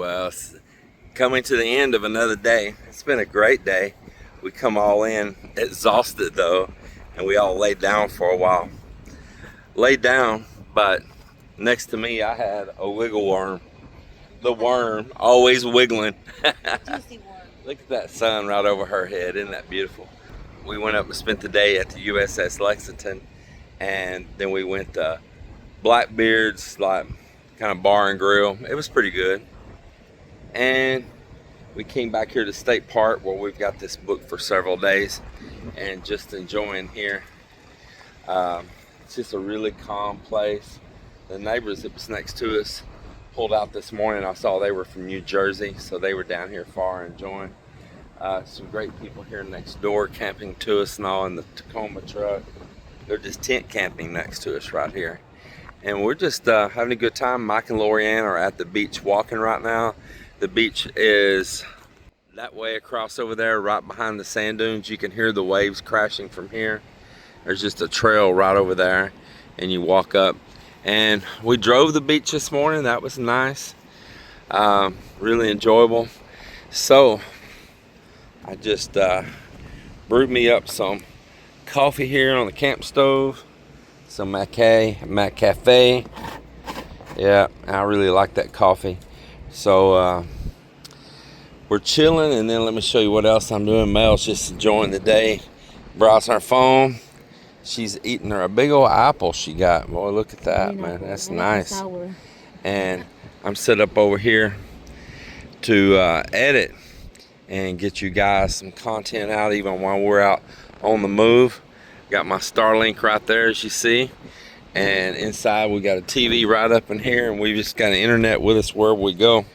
Well, it's coming to the end of another day. It's been a great day. We come all in exhausted though, and we all laid down for a while. Laid down, but next to me I had a wiggle worm. The worm, always wiggling. Juicy worm. Look at that sun right over her head. Isn't that beautiful? We went up and spent the day at the USS Lexington, and then we went to Blackbeard's, like, kind of bar and grill. It was pretty good. And we came back here to State Park, where we've got this booked for several days, and just enjoying here. It's just a really calm place. The neighbors that was next to us pulled out this morning. I saw they were from New Jersey, so they were down here far enjoying. Some great people here next door camping to us and all in the Tacoma truck. They're just tent camping next to us right here. And we're just having a good time. Mike and Lorianne are at the beach walking right now. The beach is that way across over there, right behind the sand dunes. You can hear the waves crashing from here. There's just a trail right over there, and you walk up. And we drove the beach this morning. That was nice. Really enjoyable. So I just brewed me up some coffee here on the camp stove. Some Mac Cafe. Yeah, I really like that coffee. So we're chilling, and then let me show you what else I'm doing. Mel's just enjoying the day, browsing her phone. She's eating her a big old apple she got. Boy, look at that, man. That's nice. And I'm set up over here to edit and get you guys some content out even while we're out on the move. Got my Starlink right there, as you see. And inside we got a TV right up in here, and we just got an internet with us wherever we go.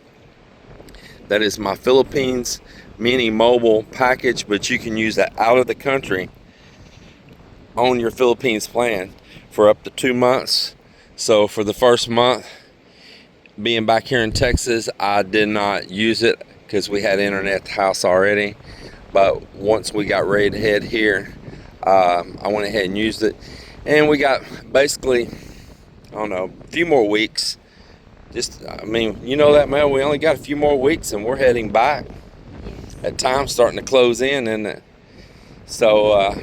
That is my Philippines mini mobile package, but you can use that out of the country on your Philippines plan for up to 2 months. So for the first month being back here in Texas, I did not use it because we had internet at the house already. But once we got ready to head here, I went ahead and used it, and we got basically, I don't know, a few more weeks. Just, I mean, you know that, Mel, we only got a few more weeks and we're heading back. That time's starting to close in, isn't it? So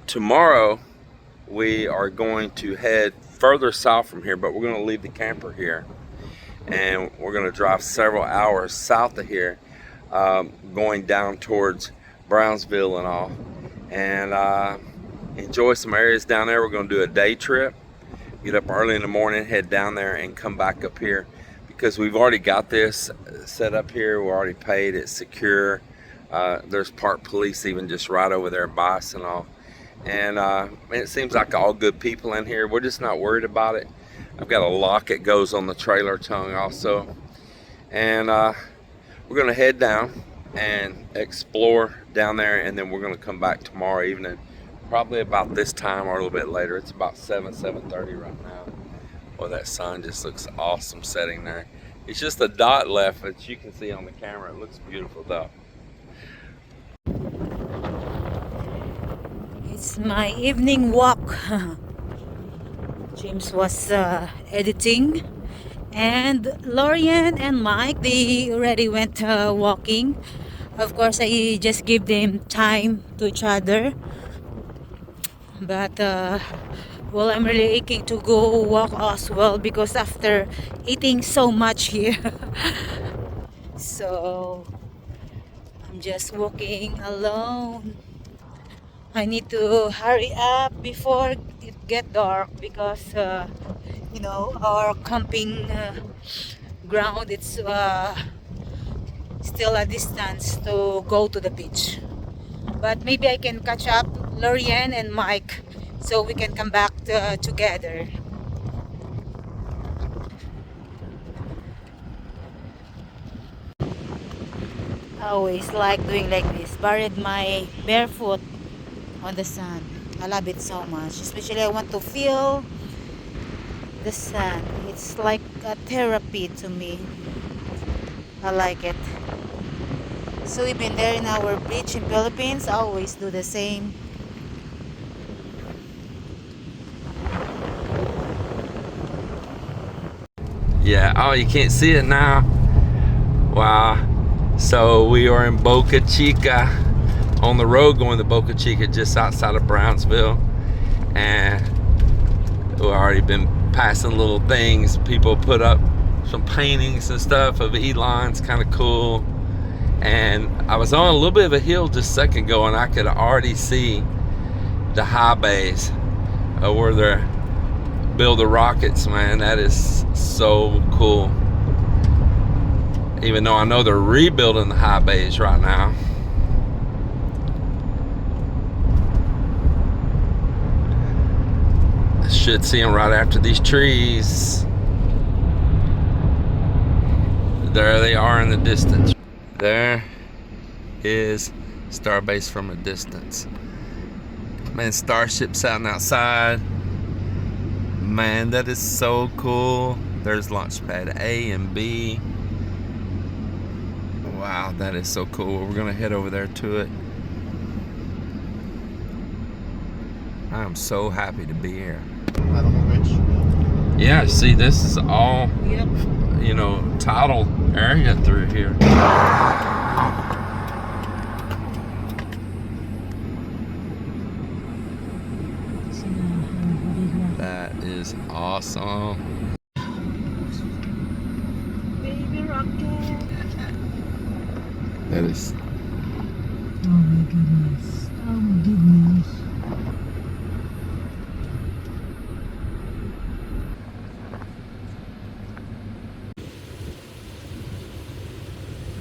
tomorrow we are going to head further south from here, but we're going to leave the camper here, and we're going to drive several hours south of here, going down towards Brownsville and all, and enjoy some areas down there. We're going to do a day trip, get up early in the morning, head down there, and come back up here, because we've already got this set up here. We're already paid. It's secure. There's park police even just right over there by us and all. And it seems like all good people in here. We're just not worried about it. I've got a lock that goes on the trailer tongue also. And we're going to head down and explore down there, and then we're going to come back tomorrow evening, probably about this time or a little bit later. It's about 7:30 right now. Boy, that sun just looks awesome setting there. It's just a dot left, but you can see on the camera it looks beautiful though. It's my evening walk. James was editing, and Lorianne and Mike, they already went walking. Of course, I just give them time to each other, but well, I'm really aching to go walk as well, because after eating so much here so I'm just walking alone. I need to hurry up before it get dark, because you know, our camping ground, it's still a distance to go to the beach. But maybe I can catch up Lorianne and Mike so we can come back together. I always like doing like this, buried my barefoot on the sun. I love it so much, especially I want to feel the sun. It's like a therapy to me. I like it. So we've been there in our beach in Philippines. I always do the same. Yeah, oh, you can't see it now. Wow. So we are in Boca Chica, on the road going to Boca Chica, just outside of Brownsville. And we've already been passing little things. People put up some paintings and stuff of Elon's, kind of cool. And I was on a little bit of a hill just a second ago, and I could already see the high bays where they're building rockets, man. That is so cool. Even though I know they're rebuilding the high bays right now. I should see them right after these trees. There they are in the distance. There is Starbase from a distance. Man, Starship sitting outside. Man, that is so cool. There's launch pad A and B. Wow, that is so cool. We're gonna head over there to it. I am so happy to be here. I don't know which. Yeah, see, this is all, Yep. you know, tidal area through here. That is awesome. Baby rocket. That is. Oh my goodness. Oh my goodness.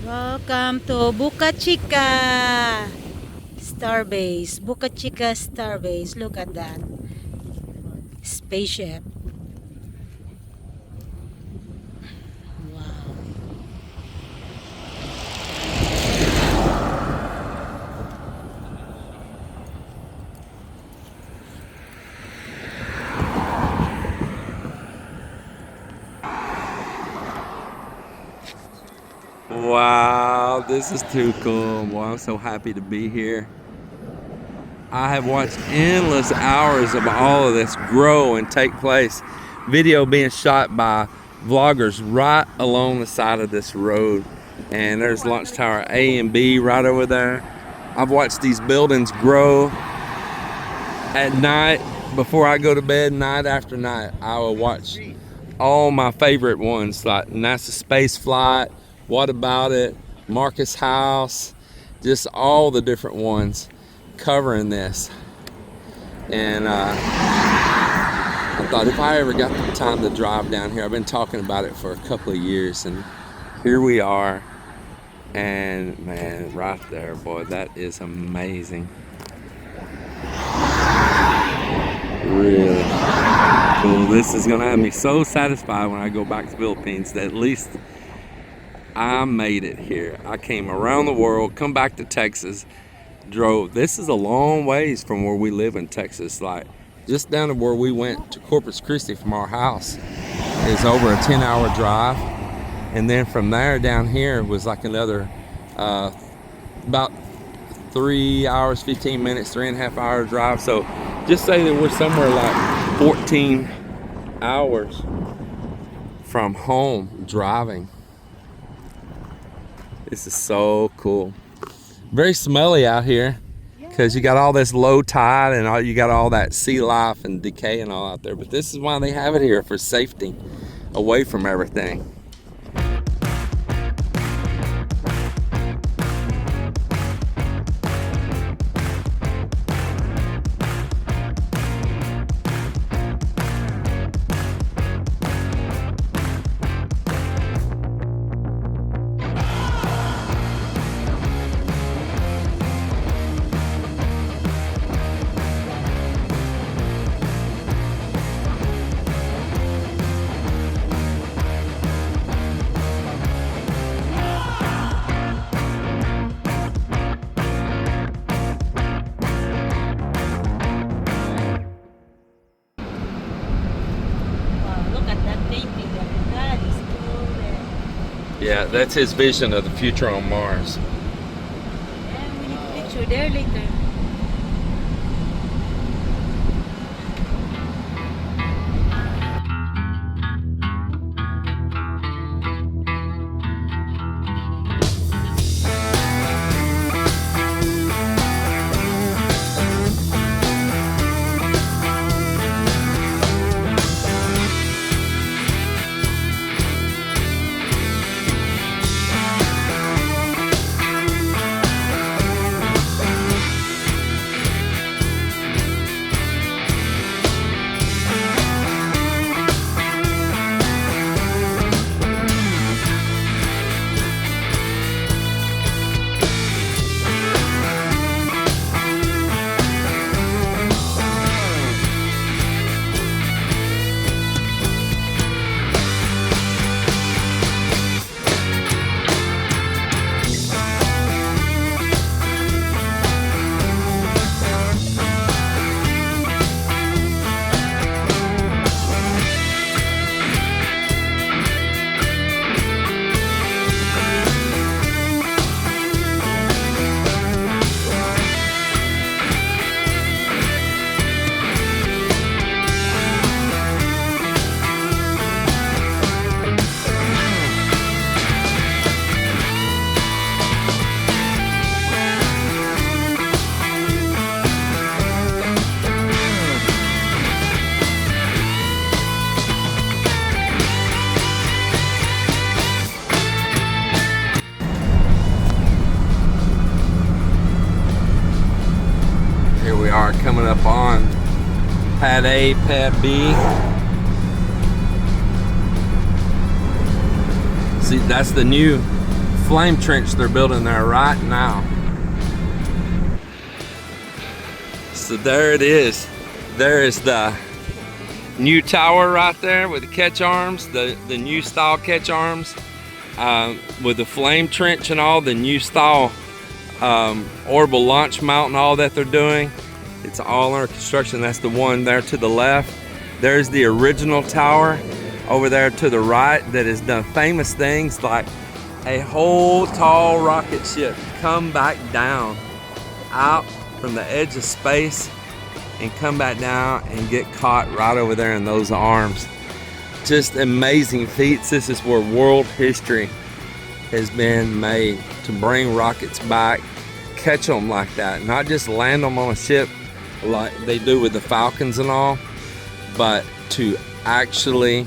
Welcome to Boca Chica Starbase. Boca Chica Starbase. Look at that. Spaceship. Wow. Wow, this is too cool. Well, I'm so happy to be here. I have watched endless hours of all of this grow and take place. Video being shot by vloggers right along the side of this road. And there's launch tower A and B right over there. I've watched these buildings grow. At night, before I go to bed, night after night, I will watch all my favorite ones, like NASA Space Flight, What About It, Marcus House, just all the different ones covering this. And I thought if I ever got the time to drive down here, I've been talking about it for a couple of years, and here we are. And man, right there, boy, that is amazing. Really cool. This is gonna have me so satisfied when I go back to the Philippines that at least I made it here. I came around the world, come back to Texas, drove. This is a long ways from where we live in Texas. Like just down to where we went to Corpus Christi from our house is over a 10-hour drive. And then from there down here was like another about 3 hours, 15 minutes, 3.5 hour drive. So just say that we're somewhere like 14 hours from home driving. This is so cool. Very smelly out here because you got all this low tide and you got all that sea life and decay and all out there. But this is why they have it here, for safety, away from everything. Yeah, that's his vision of the future on Mars. And we need a picture there later. coming up on pad A, pad B. See, that's the new flame trench they're building there right now. So there it is. There is the new tower right there with the catch arms, the new style catch arms, with the flame trench and all, the new style orbital launch mount and all that they're doing. It's all under construction. That's the one there to the left. There's the original tower over there to the right that has done famous things like a whole tall rocket ship come back down out from the edge of space and come back down and get caught right over there in those arms. Just amazing feats. This is where world history has been made, to bring rockets back, catch them like that, not just land them on a ship like they do with the Falcons and all, but to actually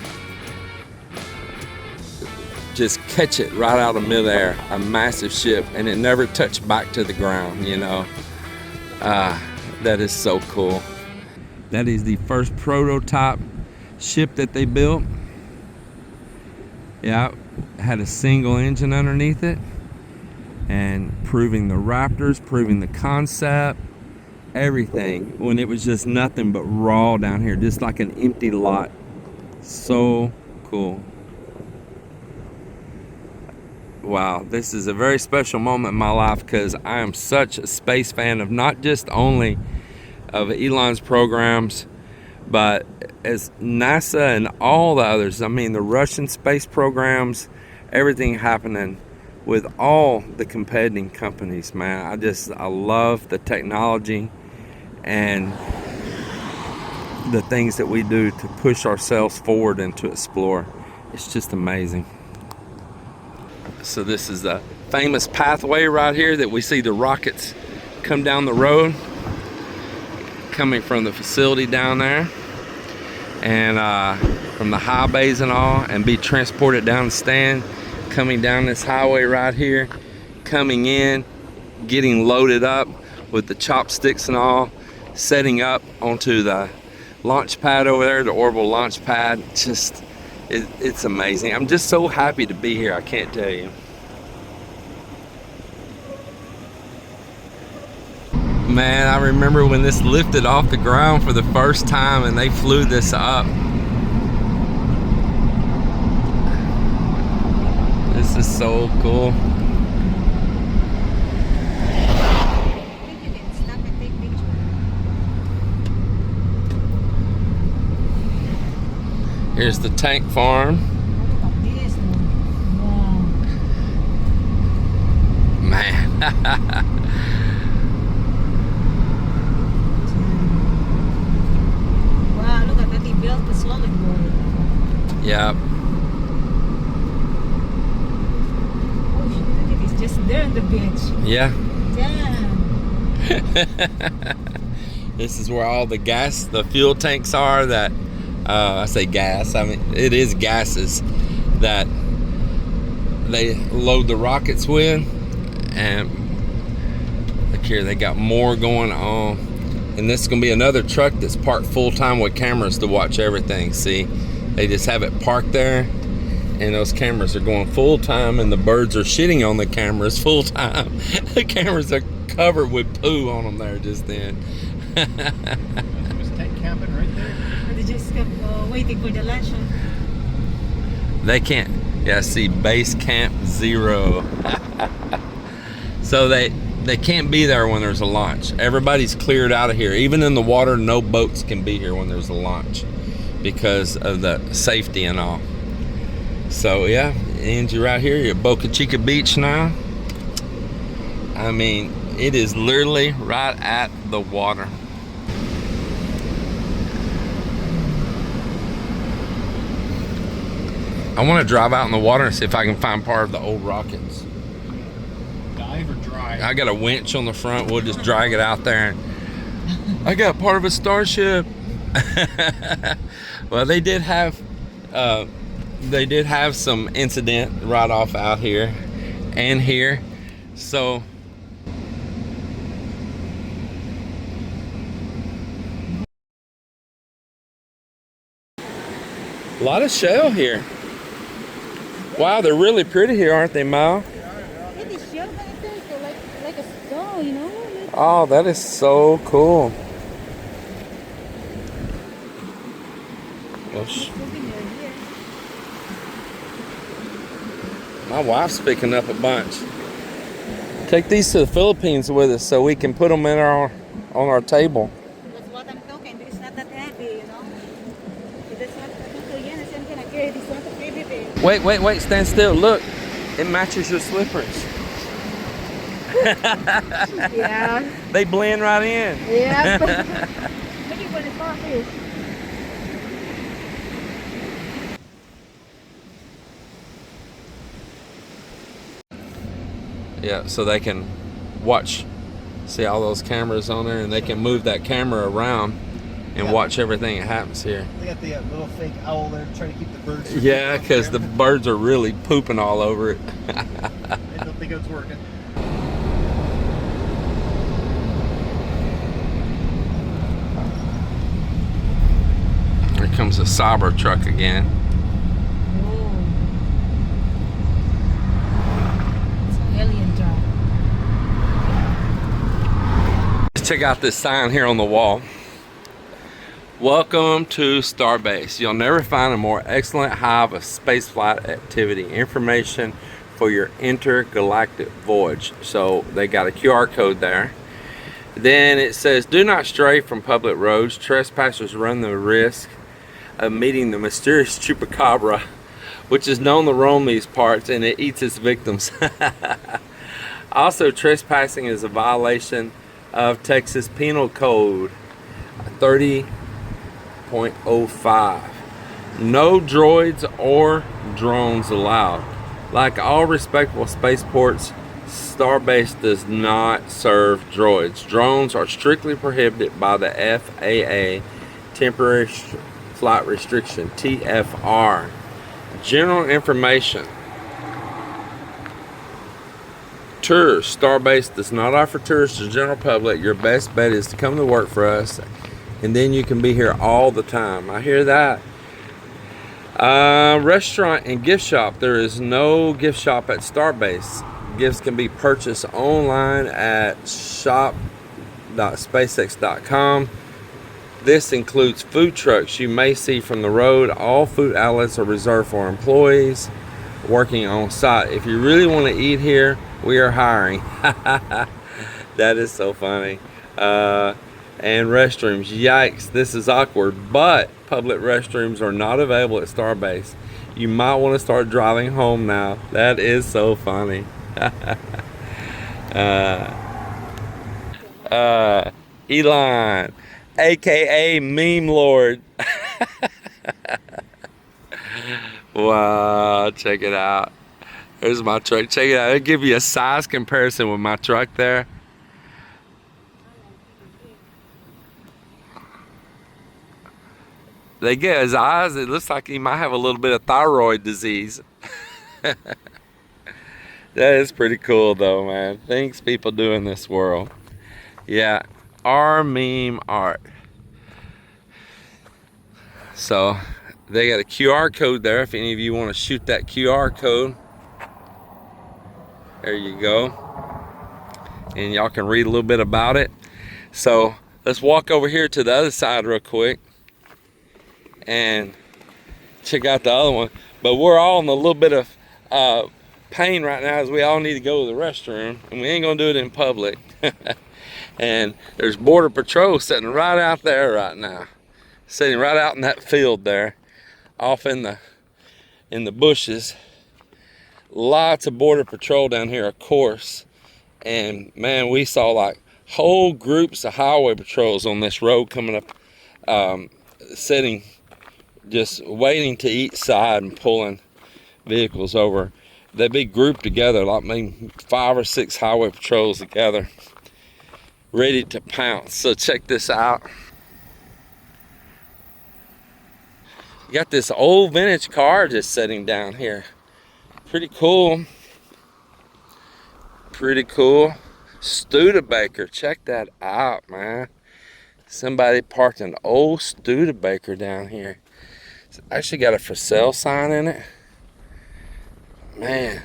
just catch it right out of midair, a massive ship, and it never touched back to the ground, you know. That is so cool. That is the first prototype ship that they built. Yeah, had a single engine underneath it, and proving the Raptors, proving the concept, everything, when it was just nothing but raw down here, just like an empty lot. So cool. Wow, this is a very special moment in my life because I am such a space fan of not just only of Elon's programs, but as NASA and all the others. I mean, the Russian space programs, everything happening with all the competing companies, man. I love the technology and the things that we do to push ourselves forward and to explore. It's just amazing. So this is the famous pathway right here that we see the rockets come down the road, coming from the facility down there, and from the high bays and all, and be transported down the stand, coming down this highway right here, coming in, getting loaded up with the chopsticks and all, setting up onto the launch pad over there, the orbital launch pad. Just it's amazing. I'm just so happy to be here, I can't tell you. Man, I remember when this lifted off the ground for the first time and they flew this up. This is so cool. Here's the tank farm. Man. Wow, look at that, he built the solid board. Yep. Oh shit, look at it, it's just there on the beach. Yeah. Damn. This is where all the gas, the fuel tanks are that, I say gas, I mean, it is gases that they load the rockets with. And look here, they got more going on. And this is gonna be another truck that's parked full time with cameras to watch everything. See, they just have it parked there, and those cameras are going full time, and the birds are shitting on the cameras full time. The cameras are covered with poo on them there just then. Was tank camping right there? They just kept waiting for the lunch. They can't. Yeah, see, base camp 0. So they can't be there when there's a launch. Everybody's cleared out of here. Even in the water, no boats can be here when there's a launch because of the safety and all. So yeah, Angie, right here, you're at Boca Chica Beach now. I mean, it is literally right at the water. I want to drive out in the water and see if I can find part of the old rockets. Dive or dry? I got a winch on the front. We'll just drag it out there. I got part of a Starship. Well, they did have some incident right off out here and here. So A lot of shell here. Wow, they're really pretty here, aren't they, Mal? It is shell, but it's like a stone, you know? Oh, that is so cool. Well, my wife's picking up a bunch. Take these to the Philippines with us so we can put them in on our table. That's what I'm talking. It's not that heavy, you know? That's what I'm gonna carry this one heavy thing. Wait, stand still. Look, it matches your slippers. Yeah. They blend right in. Yeah. Looking for the starfish. Yeah, so they can watch, see all those cameras on there, and they can move that camera around and watch everything that happens here. They got the little fake owl there trying to keep the birds. Yeah, because the birds are really pooping all over it. I don't think it's working. Here comes the Cyber truck again. It's an alien truck. Check out this sign here on the wall. Welcome to Starbase. You'll never find a more excellent hive of spaceflight activity information for your intergalactic voyage. So they got a QR code there. Then it says, do not stray from public roads. Trespassers run the risk of meeting the mysterious chupacabra, which is known to roam these parts, and it eats its victims. Also, trespassing is a violation of Texas Penal Code 30.05. No droids or drones allowed. Like all respectable spaceports, Starbase does not serve droids. Drones are strictly prohibited by the FAA Temporary Flight Restriction, TFR. General information. Tours. Starbase does not offer tours to the general public. Your best bet is to come to work for us, and then you can be here all the time. I hear that. Restaurant and gift shop. There is no gift shop at Starbase. Gifts can be purchased online at shop.spacex.com. This includes food trucks you may see from the road. All food outlets are reserved for employees working on site. If you really want to eat here, we are hiring. That is so funny. And restrooms. Yikes, this is awkward, but public restrooms are not available at Starbase. You might want to start driving home now. That is so funny. Elon, aka Meme Lord. Wow, check it out. There's my truck. Check it out. It'll give you a size comparison with my truck there. They get his eyes. It looks like he might have a little bit of thyroid disease. That is pretty cool though, man. Things people do in this world. Yeah, our meme art. So they got a QR code there if any of you want to shoot that QR code. There you go. And y'all can read a little bit about it. So let's walk over here to the other side real quick and check out the other one. But we're all in a little bit of pain right now as we all need to go to the restroom, and we ain't gonna do it in public. And there's Border Patrol sitting right out there right now, sitting right out in that field there, off in the bushes. Lots of Border Patrol down here, of course. And man, we saw like whole groups of highway patrols on this road coming up, sitting, just waiting to each side and pulling vehicles over. They'd be grouped together, like maybe 5 or 6 highway patrols together, ready to pounce. So check this out. You got this old vintage car just sitting down here. Pretty cool. Pretty cool. Studebaker, check that out, man. Somebody parked an old Studebaker down here. It's actually got a for sale sign in it. Man,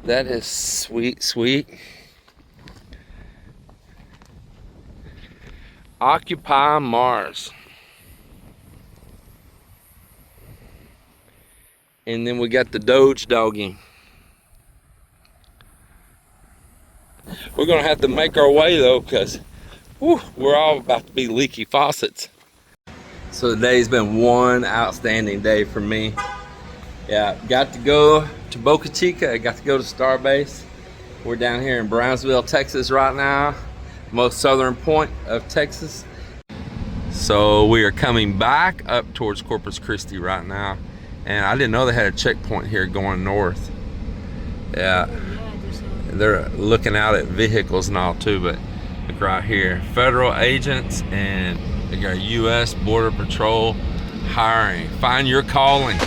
that is sweet, sweet. Occupy Mars. And then we got the Doge doggy. We're gonna have to make our way though, because we're all about to be leaky faucets. So today's been one outstanding day for me. Yeah, got to go to Boca Chica, got to go to Starbase. We're down here in Brownsville, Texas right now, most southern point of Texas. So we are coming back up towards Corpus Christi right now. And I didn't know they had a checkpoint here going north. Yeah, they're looking out at vehicles and all too, but look right here. Federal agents and they got U.S. Border Patrol hiring. Find your calling.